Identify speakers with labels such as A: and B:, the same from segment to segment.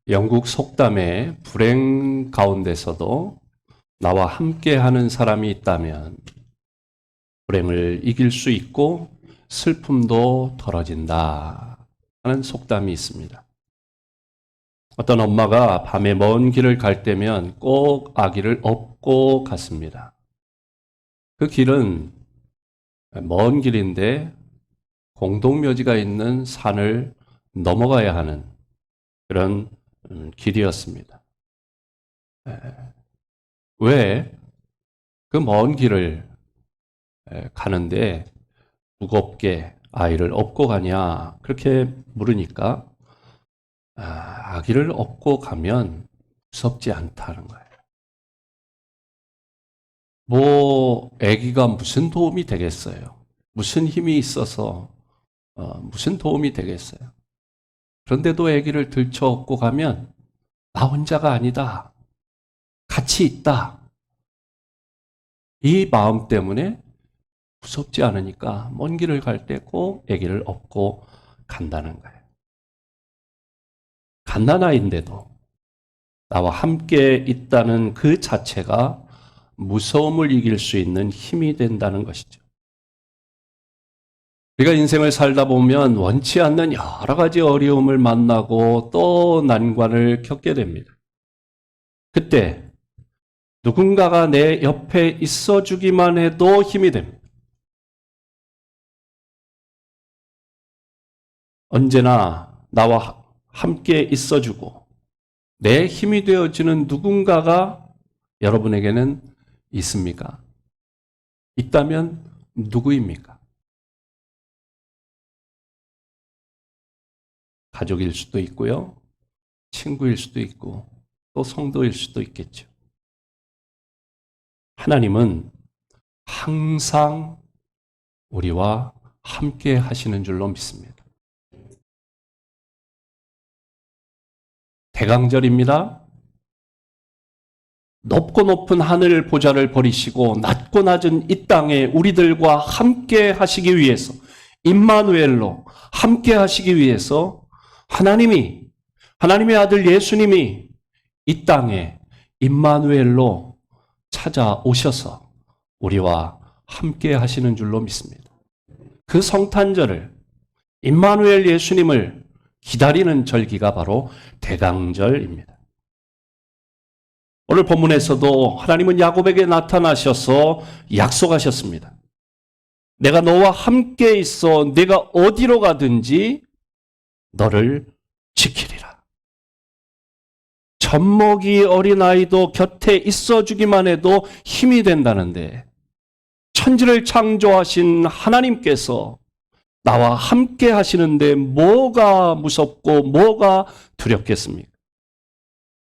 A: 영국 속담에 불행 가운데서도 나와 함께 하는 사람이 있다면 불행을 이길 수 있고 슬픔도 덜어진다 하는 속담이 있습니다. 어떤 엄마가 밤에 먼 길을 갈 때면 꼭 아기를 업고 갔습니다. 그 길은 먼 길인데 공동묘지가 있는 산을 넘어가야 하는 그런 길이었습니다. 왜 그 먼 길을 가는데 무겁게 아이를 업고 가냐 그렇게 물으니까 아기를 업고 가면 무섭지 않다는 거예요. 아기가 무슨 도움이 되겠어요? 무슨 힘이 있어서 무슨 도움이 되겠어요? 그런데도 아기를 들쳐 업고 가면 나 혼자가 아니다. 같이 있다. 이 마음 때문에 무섭지 않으니까 먼 길을 갈 때 꼭 아기를 업고 간다는 거예요. 갓난아이인데도 나와 함께 있다는 그 자체가 무서움을 이길 수 있는 힘이 된다는 것이죠. 우리가 인생을 살다 보면 원치 않는 여러 가지 어려움을 만나고 또 난관을 겪게 됩니다. 그때 누군가가 내 옆에 있어 주기만 해도 힘이 됩니다. 언제나 나와 함께 있어 주고 내 힘이 되어주는 누군가가 여러분에게는 있습니까? 있다면 누구입니까? 가족일 수도 있고요. 친구일 수도 있고 또 성도일 수도 있겠죠. 하나님은 항상 우리와 함께 하시는 줄로 믿습니다. 대강절입니다. 높고 높은 하늘 보좌를 버리시고 낮고 낮은 이 땅에 우리들과 함께 하시기 위해서 임마누엘로 함께 하시기 위해서 하나님의 아들 예수님이 이 땅에 임마누엘로 찾아오셔서 우리와 함께 하시는 줄로 믿습니다. 그 성탄절을 임마누엘 예수님을 기다리는 절기가 바로 대강절입니다. 오늘 본문에서도 하나님은 야곱에게 나타나셔서 약속하셨습니다. 내가 너와 함께 있어 내가 어디로 가든지 너를 지키리라. 젖먹이 어린아이도 곁에 있어주기만 해도 힘이 된다는데 천지를 창조하신 하나님께서 나와 함께 하시는데 뭐가 무섭고 뭐가 두렵겠습니까?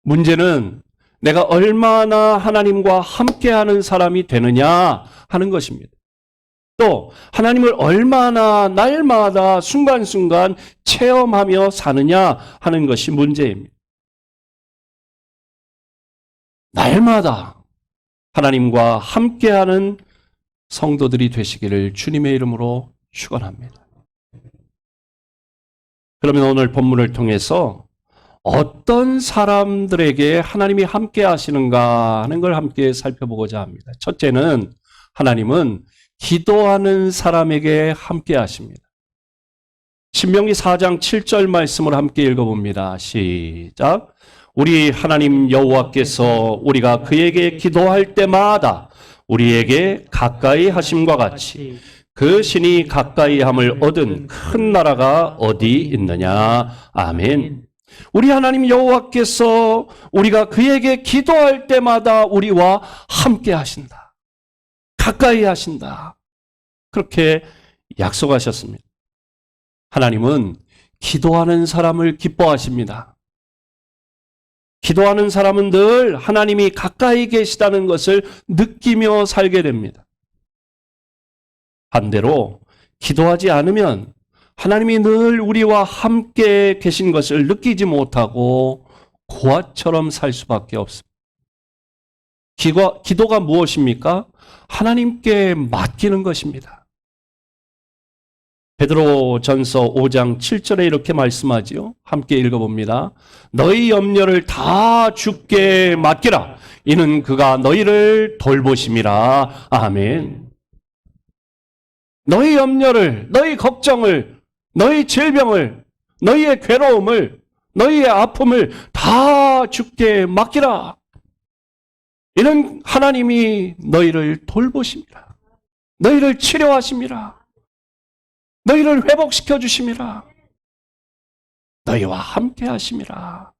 A: 문제는 내가 얼마나 하나님과 함께하는 사람이 되느냐 하는 것입니다. 또 하나님을 얼마나 날마다 순간순간 체험하며 사느냐 하는 것이 문제입니다. 날마다 하나님과 함께하는 성도들이 되시기를 주님의 이름으로 축원합니다. 그러면 오늘 본문을 통해서 어떤 사람들에게 하나님이 함께 하시는가 하는 걸 함께 살펴보고자 합니다. 첫째는 하나님은 기도하는 사람에게 함께 하십니다. 신명기 4장 7절 말씀을 함께 읽어봅니다. 시작. 우리 하나님 여호와께서 우리가 그에게 기도할 때마다 우리에게 가까이 하심과 같이 그 신이 가까이 함을 얻은 큰 나라가 어디 있느냐. 아멘. 우리 하나님 여호와께서 우리가 그에게 기도할 때마다 우리와 함께 하신다. 가까이 하신다. 그렇게 약속하셨습니다. 하나님은 기도하는 사람을 기뻐하십니다. 기도하는 사람은 늘 하나님이 가까이 계시다는 것을 느끼며 살게 됩니다. 반대로 기도하지 않으면 하나님이 늘 우리와 함께 계신 것을 느끼지 못하고 고아처럼 살 수밖에 없습니다. 기도가 무엇입니까? 하나님께 맡기는 것입니다. 베드로전서 5장 7절에 이렇게 말씀하지요. 함께 읽어봅니다. 너희 염려를 다 주께 맡기라. 이는 그가 너희를 돌보심이라. 아멘. 너희 염려를, 너희 걱정을, 너희 질병을, 너희의 괴로움을, 너희의 아픔을 다 주께 맡기라. 이는 하나님이 너희를 돌보심이라. 너희를 치료하심이라. 너희를 회복시켜 주심이라. 너희와 함께 하심이라.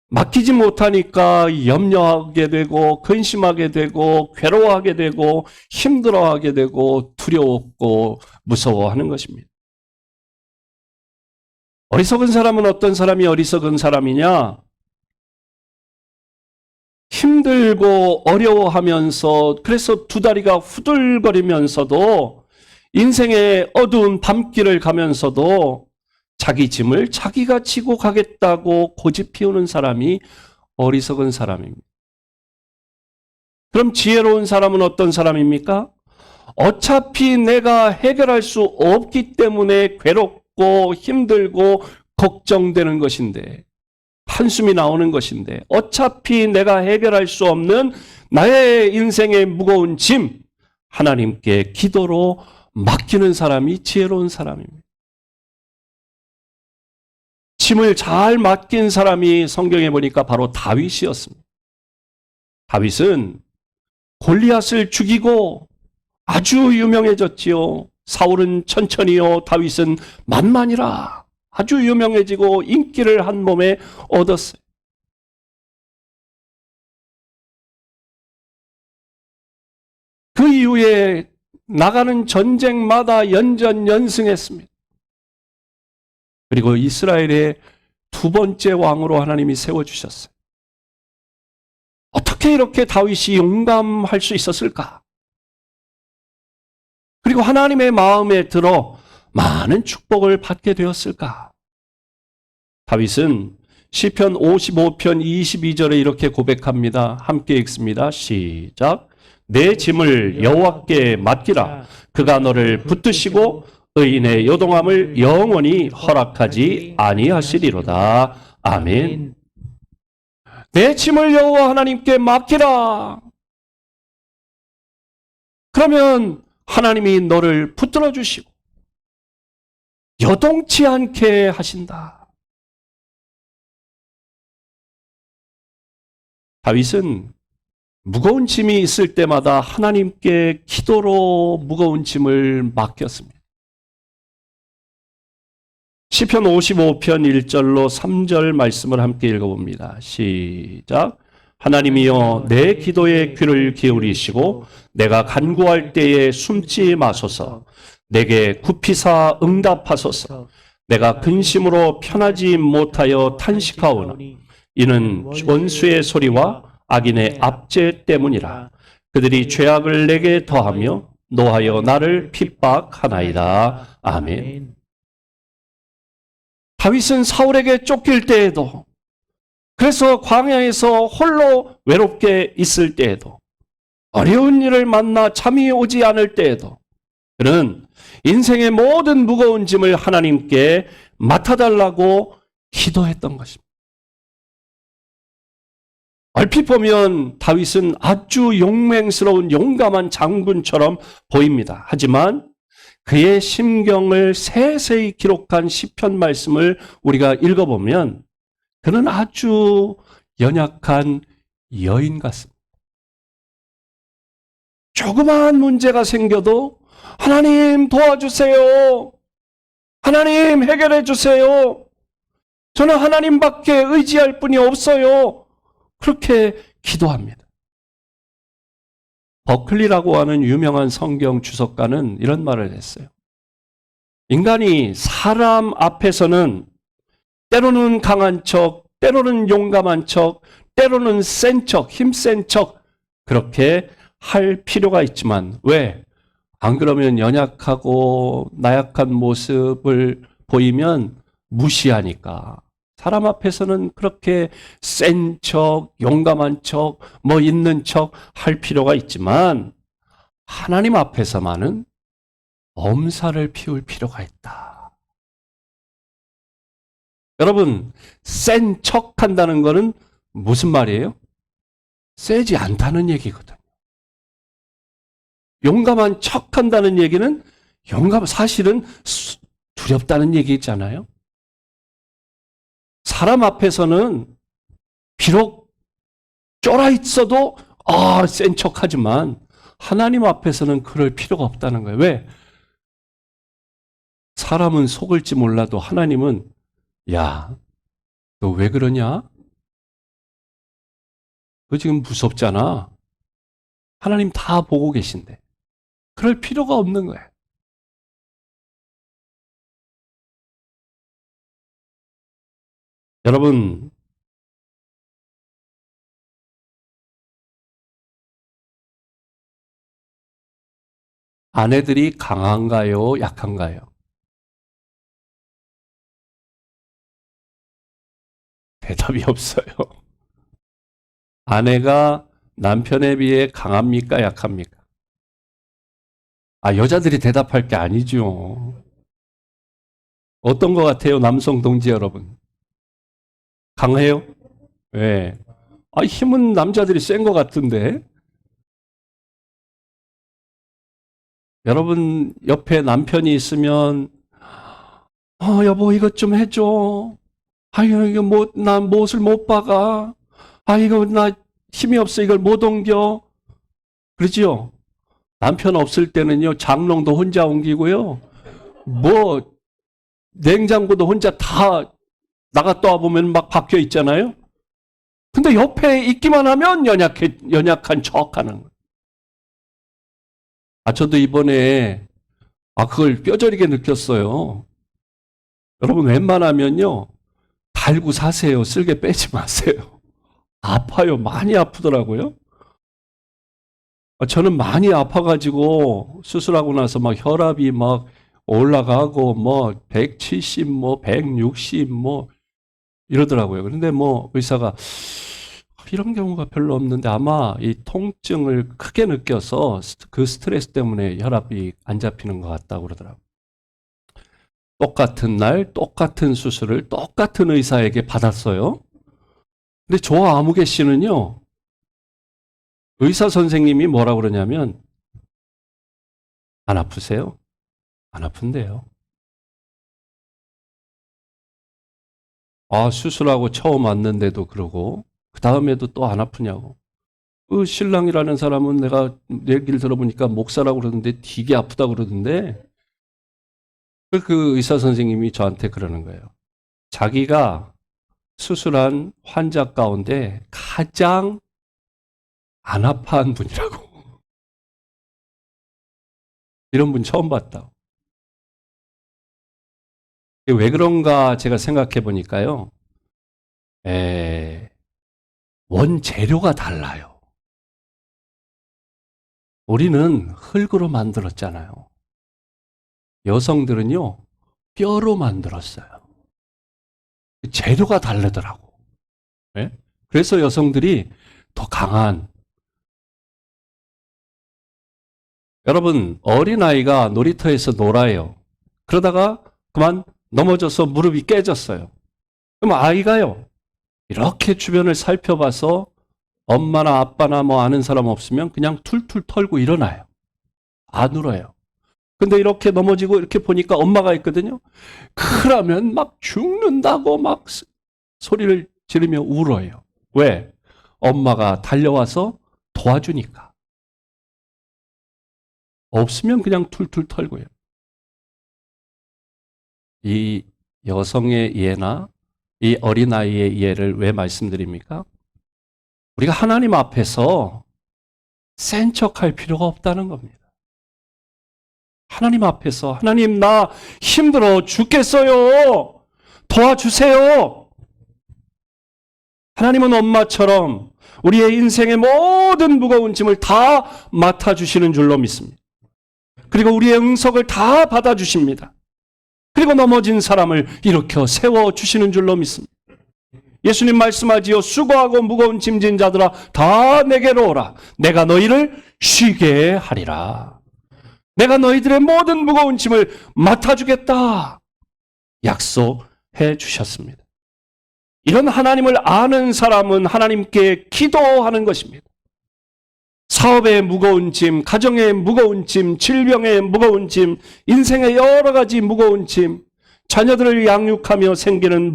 A: 맡기지 못하니까 염려하게 되고 근심하게 되고 괴로워하게 되고 힘들어하게 되고 두려웠고 무서워하는 것입니다. 어리석은 사람은 어떤 사람이 어리석은 사람이냐? 힘들고 어려워하면서 그래서 두 다리가 후들거리면서도 인생의 어두운 밤길을 가면서도 자기 짐을 자기가 지고 가겠다고 고집 피우는 사람이 어리석은 사람입니다. 그럼 지혜로운 사람은 어떤 사람입니까? 어차피 내가 해결할 수 없기 때문에 괴롭고 힘들고 걱정되는 것인데, 한숨이 나오는 것인데, 어차피 내가 해결할 수 없는 나의 인생의 무거운 짐, 하나님께 기도로 맡기는 사람이 지혜로운 사람입니다. 짐을 잘 맡긴 사람이 성경에 보니까 바로 다윗이었습니다. 다윗은 골리앗을 죽이고 아주 유명해졌지요. 사울은 천천히요, 다윗은 만만이라. 아주 유명해지고 인기를 한 몸에 얻었어요. 그 이후에 나가는 전쟁마다 연전연승했습니다. 그리고 이스라엘의 두 번째 왕으로 하나님이 세워주셨어요. 어떻게 이렇게 다윗이 용감할 수 있었을까? 그리고 하나님의 마음에 들어 많은 축복을 받게 되었을까? 다윗은 시편 55편 22절에 이렇게 고백합니다. 함께 읽습니다. 시작. 내 짐을 여호와께 맡기라. 그가 너를 붙드시고 의인의 요동함을 영원히 허락하지 아니하시리로다. 아멘. 내 짐을 여호와 하나님께 맡기라. 그러면 하나님이 너를 붙들어 주시고 여동치 않게 하신다. 다윗은 무거운 짐이 있을 때마다 하나님께 기도로 무거운 짐을 맡겼습니다. 시편 55편 1절로 3절 말씀을 함께 읽어봅니다. 시작. 하나님이여 내 기도에 귀를 기울이시고 내가 간구할 때에 숨지 마소서. 내게 굽히사 응답하소서. 내가 근심으로 편하지 못하여 탄식하오나 이는 원수의 소리와 악인의 압제 때문이라. 그들이 죄악을 내게 더하며 노하여 나를 핍박하나이다. 아멘. 다윗은 사울에게 쫓길 때에도, 그래서 광야에서 홀로 외롭게 있을 때에도, 어려운 일을 만나 잠이 오지 않을 때에도 그는 인생의 모든 무거운 짐을 하나님께 맡아달라고 기도했던 것입니다. 얼핏 보면 다윗은 아주 용맹스러운 용감한 장군처럼 보입니다. 하지만 그의 심경을 세세히 기록한 시편 말씀을 우리가 읽어보면 그는 아주 연약한 여인 같습니다. 조그마한 문제가 생겨도 하나님 도와주세요. 하나님 해결해 주세요. 저는 하나님밖에 의지할 분이 없어요. 그렇게 기도합니다. 버클리라고 하는 유명한 성경 주석가는 이런 말을 했어요. 인간이 사람 앞에서는 때로는 강한 척, 때로는 용감한 척, 때로는 센 척, 힘센 척 그렇게 할 필요가 있지만 왜? 안 그러면 연약하고 나약한 모습을 보이면 무시하니까. 사람 앞에서는 그렇게 센 척, 용감한 척, 뭐 있는 척 할 필요가 있지만 하나님 앞에서만은 엄살을 피울 필요가 있다. 여러분, 센 척한다는 것은 무슨 말이에요? 세지 않다는 얘기거든요. 용감한 척한다는 얘기는 사실은 두렵다는 얘기잖아요. 사람 앞에서는 비록 쫄아 있어도 센 척하지만 하나님 앞에서는 그럴 필요가 없다는 거예요. 왜? 사람은 속을지 몰라도 하나님은 야, 너 왜 그러냐? 너 지금 무섭잖아. 하나님 다 보고 계신데. 그럴 필요가 없는 거예요. 여러분, 아내들이 강한가요? 약한가요? 대답이 없어요. 아내가 남편에 비해 강합니까? 약합니까? 여자들이 대답할 게 아니죠. 어떤 것 같아요, 남성 동지 여러분? 강해요? 왜? 힘은 남자들이 센 것 같은데. 여러분 옆에 남편이 있으면 여보 이것 좀 해줘. 이거 나 못을 못 박아. 이거 나 힘이 없어. 이걸 못 옮겨. 그러지요? 남편 없을 때는요, 장롱도 혼자 옮기고요. 냉장고도 혼자 다 나갔다 와보면 막 박혀 있잖아요. 근데 옆에 있기만 하면 연약한 척 하는 거예요. 저도 이번에, 그걸 뼈저리게 느꼈어요. 여러분, 웬만하면요, 달고 사세요. 쓸개 빼지 마세요. 아파요. 많이 아프더라고요. 저는 많이 아파가지고 수술하고 나서 막 혈압이 막 올라가고 170, 160 이러더라고요. 그런데 의사가 이런 경우가 별로 없는데 아마 이 통증을 크게 느껴서 그 스트레스 때문에 혈압이 안 잡히는 것 같다고 그러더라고요. 똑같은 날 똑같은 수술을 똑같은 의사에게 받았어요. 근데 저 아무개 씨는요, 의사 선생님이 뭐라 그러냐면 안 아프세요? 안 아픈데요. 수술하고 처음 왔는데도 그러고 그 다음에도 또 안 아프냐고. 그 신랑이라는 사람은 내가 얘기를 들어보니까 목사라고 그러는데 되게 아프다고 그러던데 그 의사 선생님이 저한테 그러는 거예요. 자기가 수술한 환자 가운데 가장 안 아파한 분이라고. 이런 분 처음 봤다. 왜 그런가 제가 생각해 보니까요. 원재료가 달라요. 우리는 흙으로 만들었잖아요. 여성들은요, 뼈로 만들었어요. 재료가 다르더라고. 네? 그래서 여성들이 더 강한. 여러분, 어린아이가 놀이터에서 놀아요. 그러다가 그만 넘어져서 무릎이 깨졌어요. 그럼 아이가요, 이렇게 주변을 살펴봐서 엄마나 아빠나 아는 사람 없으면 그냥 툴툴 털고 일어나요. 안 울어요. 근데 이렇게 넘어지고 이렇게 보니까 엄마가 있거든요. 그러면 막 죽는다고 막 소리를 지르며 울어요. 왜? 엄마가 달려와서 도와주니까. 없으면 그냥 툴툴 털고요. 이 여성의 예나 이 어린아이의 예를 왜 말씀드립니까? 우리가 하나님 앞에서 센 척할 필요가 없다는 겁니다. 하나님 앞에서 하나님 나 힘들어 죽겠어요. 도와주세요. 하나님은 엄마처럼 우리의 인생의 모든 무거운 짐을 다 맡아주시는 줄로 믿습니다. 그리고 우리의 응석을 다 받아주십니다. 그리고 넘어진 사람을 일으켜 세워주시는 줄로 믿습니다. 예수님 말씀하지요. 수고하고 무거운 짐진 자들아 다 내게로 오라. 내가 너희를 쉬게 하리라. 내가 너희들의 모든 무거운 짐을 맡아주겠다. 약속해 주셨습니다. 이런 하나님을 아는 사람은 하나님께 기도하는 것입니다. 사업의 무거운 짐, 가정의 무거운 짐, 질병의 무거운 짐, 인생의 여러 가지 무거운 짐, 자녀들을 양육하며 생기는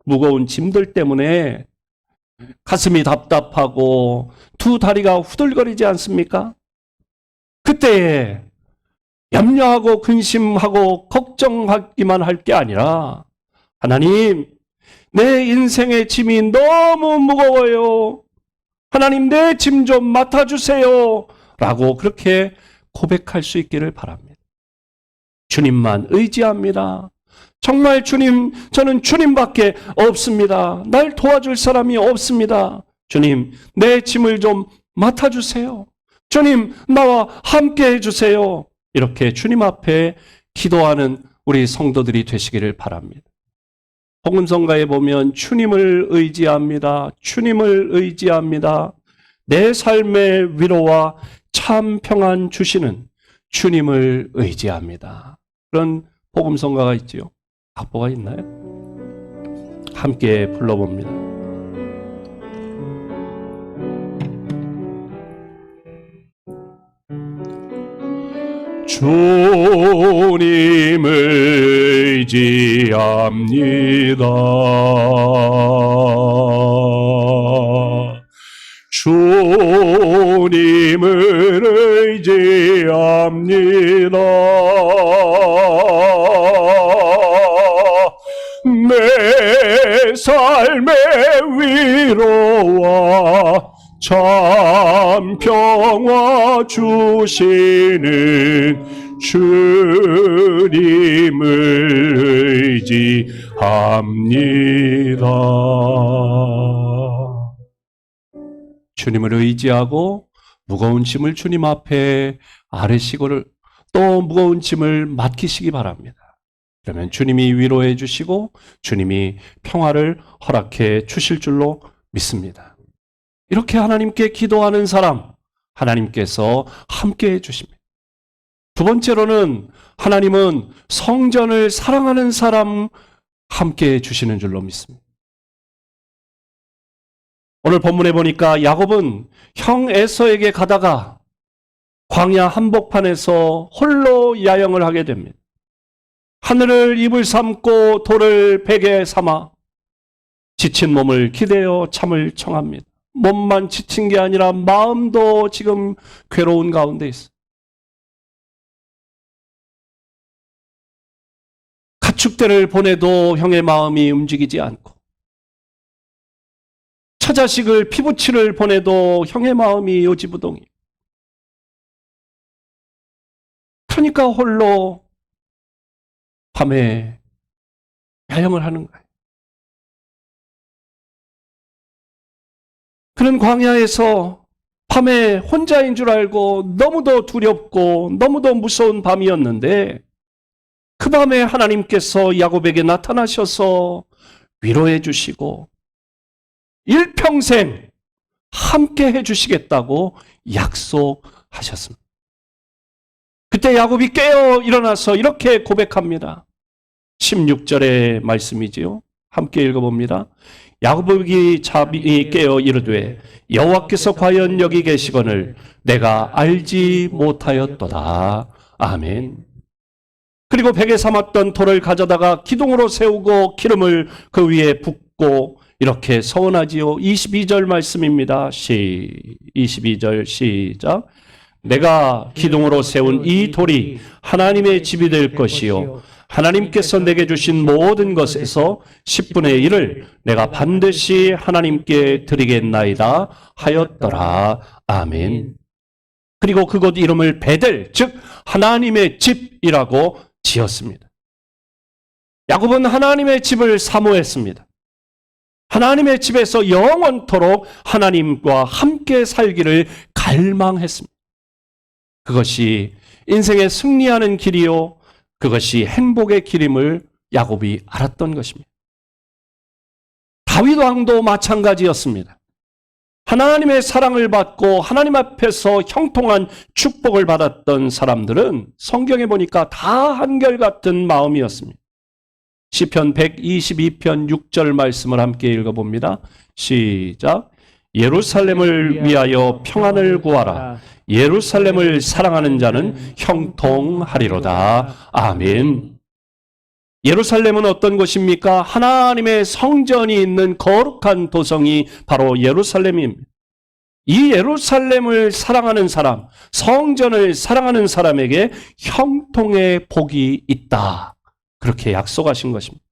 A: 무거운 짐들 때문에 가슴이 답답하고 두 다리가 후들거리지 않습니까? 그때에 염려하고 근심하고 걱정하기만 할 게 아니라 하나님, 내 인생의 짐이 너무 무거워요. 하나님, 내 짐 좀 맡아주세요. 라고 그렇게 고백할 수 있기를 바랍니다. 주님만 의지합니다. 정말 주님, 저는 주님밖에 없습니다. 날 도와줄 사람이 없습니다. 주님, 내 짐을 좀 맡아주세요. 주님, 나와 함께 해주세요. 이렇게 주님 앞에 기도하는 우리 성도들이 되시기를 바랍니다. 복음성가에 보면 주님을 의지합니다. 주님을 의지합니다. 내 삶의 위로와 참 평안 주시는 주님을 의지합니다. 그런 복음성가가 있지요. 악보가 있나요? 함께 불러봅니다. 주님을 의지합니다. 주님을 의지합니다. 내 삶의 위로와 참 평화 주시는 주님을 의지합니다. 주님을 의지하고 무거운 짐을 주님 앞에 아뢰시고를 또 무거운 짐을 맡기시기 바랍니다. 그러면 주님이 위로해 주시고 주님이 평화를 허락해 주실 줄로 믿습니다. 이렇게 하나님께 기도하는 사람, 하나님께서 함께 해주십니다. 두 번째로는 하나님은 성전을 사랑하는 사람 함께 해주시는 줄로 믿습니다. 오늘 본문에 보니까 야곱은 형 에서에게 가다가 광야 한복판에서 홀로 야영을 하게 됩니다. 하늘을 이불 삼고 돌을 베개 삼아 지친 몸을 기대어 잠을 청합니다. 몸만 지친 게 아니라 마음도 지금 괴로운 가운데 있어. 가축대를 보내도 형의 마음이 움직이지 않고 처자식을 피부치를 보내도 형의 마음이 요지부동이에요. 그러니까 홀로 밤에 야영을 하는 거예요. 그는 광야에서 밤에 혼자인 줄 알고 너무도 두렵고 너무도 무서운 밤이었는데 그 밤에 하나님께서 야곱에게 나타나셔서 위로해 주시고 일평생 함께 해주시겠다고 약속하셨습니다. 그때 야곱이 깨어 일어나서 이렇게 고백합니다. 16절의 말씀이지요. 함께 읽어봅니다. 야곱이 잠이 깨어 이르되 여호와께서 과연 여기 계시거늘 내가 알지 못하였도다. 아멘. 그리고 베개 삼았던 돌을 가져다가 기둥으로 세우고 기름을 그 위에 붓고 이렇게 서원하지요. 22절 말씀입니다. 22절 시작. 내가 기둥으로 세운 이 돌이 하나님의 집이 될 것이요 하나님께서 내게 주신 모든 것에서 10분의 1을 내가 반드시 하나님께 드리겠나이다 하였더라. 아멘. 그리고 그곳 이름을 베델, 즉 하나님의 집이라고 지었습니다. 야곱은 하나님의 집을 사모했습니다. 하나님의 집에서 영원토록 하나님과 함께 살기를 갈망했습니다. 그것이 인생의 승리하는 길이요 그것이 행복의 길임을 야곱이 알았던 것입니다. 다윗 왕도 마찬가지였습니다. 하나님의 사랑을 받고 하나님 앞에서 형통한 축복을 받았던 사람들은 성경에 보니까 다 한결같은 마음이었습니다. 시편 122편 6절 말씀을 함께 읽어봅니다. 시작. 예루살렘을 위하여 평안을 구하라. 예루살렘을 사랑하는 자는 형통하리로다. 아멘. 예루살렘은 어떤 곳입니까? 하나님의 성전이 있는 거룩한 도성이 바로 예루살렘입니다. 이 예루살렘을 사랑하는 사람, 성전을 사랑하는 사람에게 형통의 복이 있다. 그렇게 약속하신 것입니다.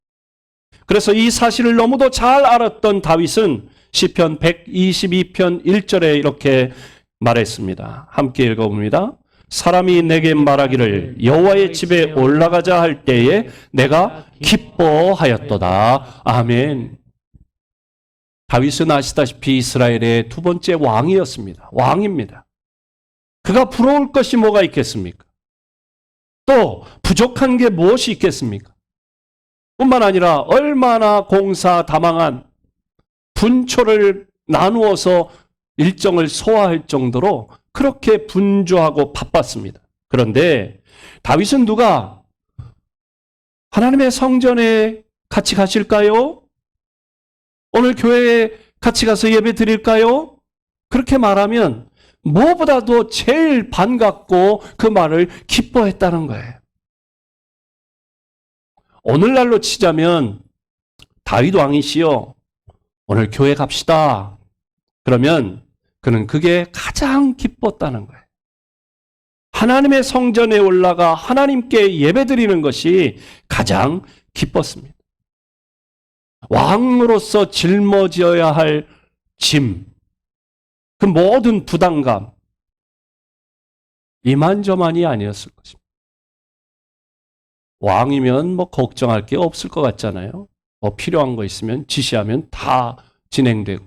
A: 그래서 이 사실을 너무도 잘 알았던 다윗은 시편 122편 1절에 이렇게 말했습니다. 함께 읽어봅니다. 사람이 내게 말하기를 여호와의 집에 올라가자 할 때에 내가 기뻐하였도다. 아멘. 다윗은 아시다시피 이스라엘의 두 번째 왕이었습니다. 왕입니다. 그가 부러울 것이 뭐가 있겠습니까? 또 부족한 게 무엇이 있겠습니까? 뿐만 아니라 얼마나 공사다망한 분초를 나누어서 일정을 소화할 정도로 그렇게 분주하고 바빴습니다. 그런데 다윗은 누가 하나님의 성전에 같이 가실까요? 오늘 교회에 같이 가서 예배 드릴까요? 그렇게 말하면 무엇보다도 제일 반갑고 그 말을 기뻐했다는 거예요. 오늘날로 치자면 다윗 왕이시여 오늘 교회 갑시다. 그러면 그는 그게 가장 기뻤다는 거예요. 하나님의 성전에 올라가 하나님께 예배드리는 것이 가장 기뻤습니다. 왕으로서 짊어져야 할 짐, 그 모든 부담감, 이만저만이 아니었을 것입니다. 왕이면 뭐 걱정할 게 없을 것 같잖아요. 뭐 필요한 거 있으면 지시하면 다 진행되고.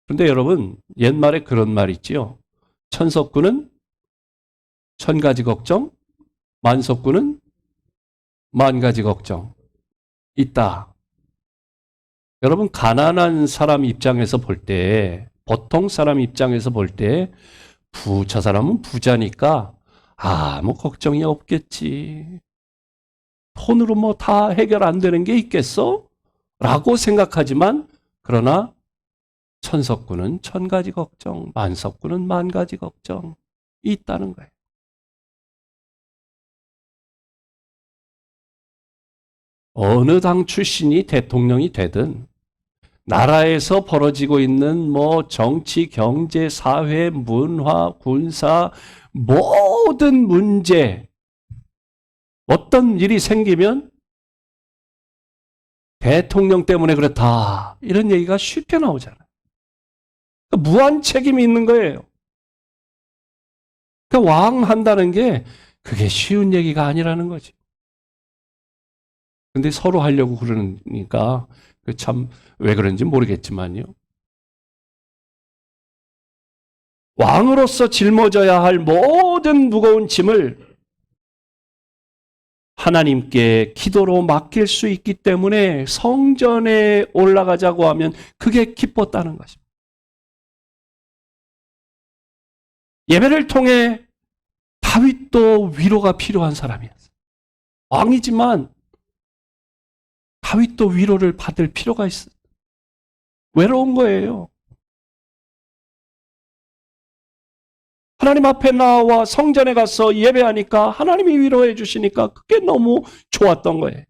A: 그런데 여러분, 옛말에 그런 말 있지요. 천석구는 천가지 걱정, 만석구는 만가지 걱정 있다. 여러분, 가난한 사람 입장에서 볼 때, 보통 사람 입장에서 볼 때, 저 사람은 부자니까 아무 걱정이 없겠지. 돈으로 뭐 다 해결 안 되는 게 있겠어? 라고 생각하지만, 그러나 천석구는 천가지 걱정, 만석구는 만가지 걱정이 있다는 거예요. 어느 당 출신이 대통령이 되든 나라에서 벌어지고 있는 뭐 정치, 경제, 사회, 문화, 군사 모든 문제 어떤 일이 생기면 대통령 때문에 그렇다 이런 얘기가 쉽게 나오잖아요. 그러니까 무한 책임이 있는 거예요. 그러니까 왕 한다는 게 그게 쉬운 얘기가 아니라는 거지. 근데 서로 하려고 그러니까 참 왜 그런지 모르겠지만요. 왕으로서 짊어져야 할 모든 무거운 짐을 하나님께 기도로 맡길 수 있기 때문에 성전에 올라가자고 하면 그게 기뻤다는 것입니다. 예배를 통해 다윗도 위로가 필요한 사람이었어요. 왕이지만 다윗도 위로를 받을 필요가 있어요. 외로운 거예요. 하나님 앞에 나와 성전에 가서 예배하니까 하나님이 위로해 주시니까 그게 너무 좋았던 거예요.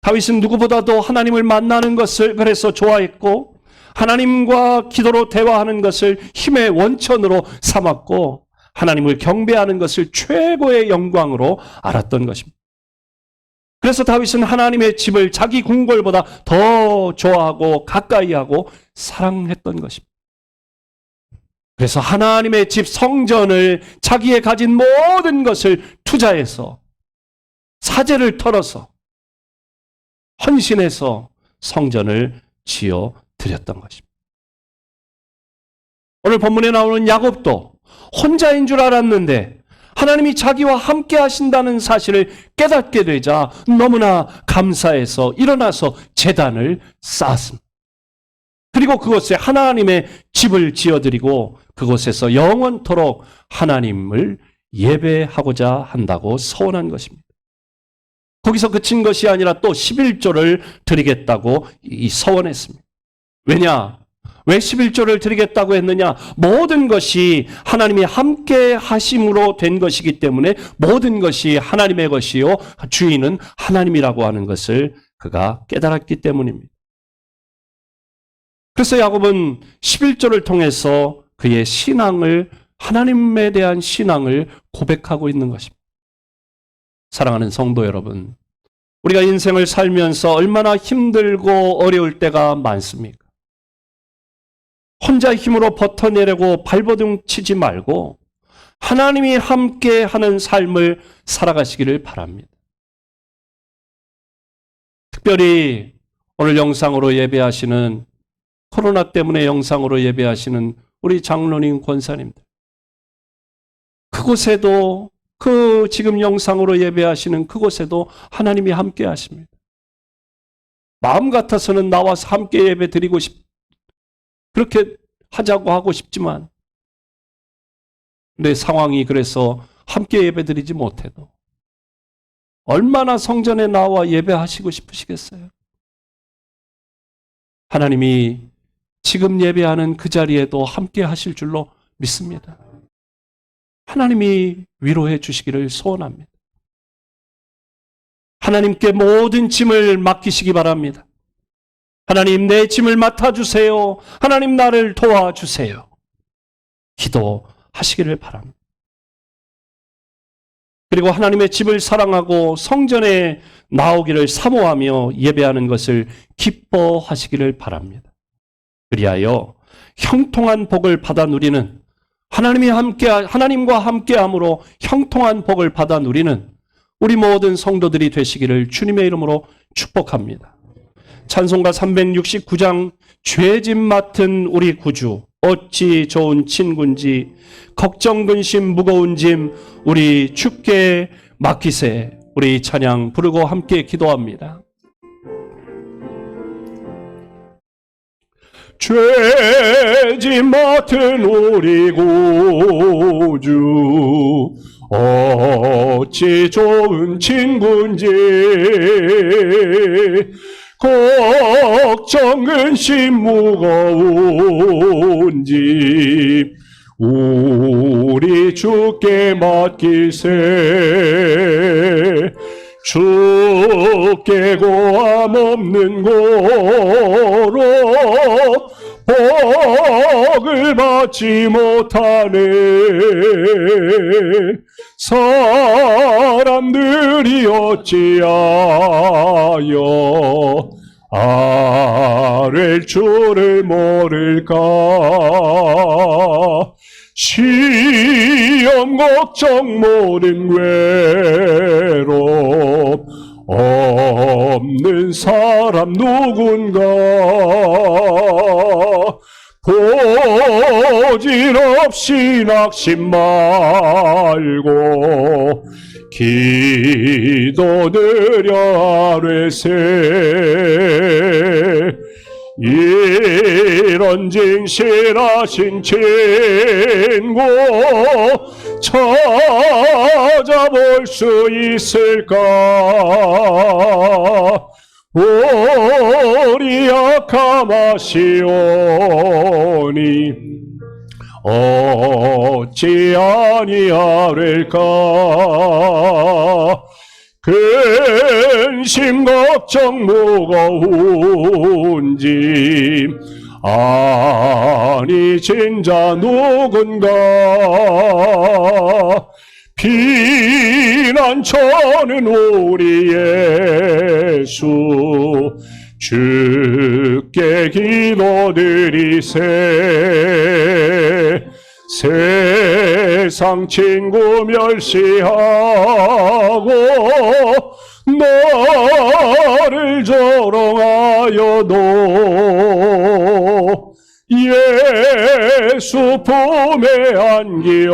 A: 다윗은 누구보다도 하나님을 만나는 것을 그래서 좋아했고 하나님과 기도로 대화하는 것을 힘의 원천으로 삼았고 하나님을 경배하는 것을 최고의 영광으로 알았던 것입니다. 그래서 다윗은 하나님의 집을 자기 궁궐보다 더 좋아하고 가까이하고 사랑했던 것입니다. 그래서 하나님의 집 성전을 자기의 가진 모든 것을 투자해서 사재를 털어서 헌신해서 성전을 지어 드렸던 것입니다. 오늘 본문에 나오는 야곱도 혼자인 줄 알았는데 하나님이 자기와 함께 하신다는 사실을 깨닫게 되자 너무나 감사해서 일어나서 제단을 쌓았습니다. 그리고 그곳에 하나님의 집을 지어드리고 그곳에서 영원토록 하나님을 예배하고자 한다고 서원한 것입니다. 거기서 그친 것이 아니라 또 11조를 드리겠다고 서원했습니다. 왜냐? 왜 11조를 드리겠다고 했느냐? 모든 것이 하나님이 함께 하심으로 된 것이기 때문에 모든 것이 하나님의 것이요 주인은 하나님이라고 하는 것을 그가 깨달았기 때문입니다. 그래서 야곱은 11조를 통해서 그의 신앙을, 하나님에 대한 신앙을 고백하고 있는 것입니다. 사랑하는 성도 여러분, 우리가 인생을 살면서 얼마나 힘들고 어려울 때가 많습니까? 혼자 힘으로 버텨내려고 발버둥 치지 말고 하나님이 함께 하는 삶을 살아가시기를 바랍니다. 특별히 오늘 영상으로 예배하시는, 코로나 때문에 영상으로 예배하시는 우리 장로님, 권사님들, 그곳에도, 그 지금 영상으로 예배하시는 그곳에도 하나님이 함께 하십니다. 마음 같아서는 나와서 함께 예배 드리고 그렇게 하자고 하고 싶지만 내 상황이 그래서 함께 예배 드리지 못해도 얼마나 성전에 나와 예배하시고 싶으시겠어요? 하나님이 지금 예배하는 그 자리에도 함께 하실 줄로 믿습니다. 하나님이 위로해 주시기를 소원합니다. 하나님께 모든 짐을 맡기시기 바랍니다. 하나님, 내 짐을 맡아주세요. 하나님, 나를 도와주세요. 기도하시기를 바랍니다. 그리고 하나님의 집을 사랑하고 성전에 나오기를 사모하며 예배하는 것을 기뻐하시기를 바랍니다. 그리하여 형통한 복을 받아 누리는, 하나님과 함께함으로 형통한 복을 받아 누리는 우리 모든 성도들이 되시기를 주님의 이름으로 축복합니다. 찬송가 369장, 죄짐 맡은 우리 구주 어찌 좋은 친구인지 걱정 근심 무거운 짐 우리 주께 맡기세. 우리 찬양 부르고 함께 기도합니다. 죄짐 맡은 우리 구주 어찌 좋은 친구인지 걱정 근심 무거운 짐 우리 주께 맡기세. 주께 고함 없는 고로 복을 받지 못하는 사람들이 어찌하여 아랠 줄을 모를까. 시험 걱정 모든 괴롭 없는 사람 누군가. 보질없이 낙심 말고 기도드려 아뢰세. 이런 진실하신 친구 찾아볼 수 있을까. 우리 약함 아시오니 어찌 아니하릴까. 근심 걱정 무거운 짐 아니 진자 누군가. 피난처는 우리 예수 주께 기도드리세. 세상 친구 멸시하고 너를 조롱하여도 예수 품에 안기어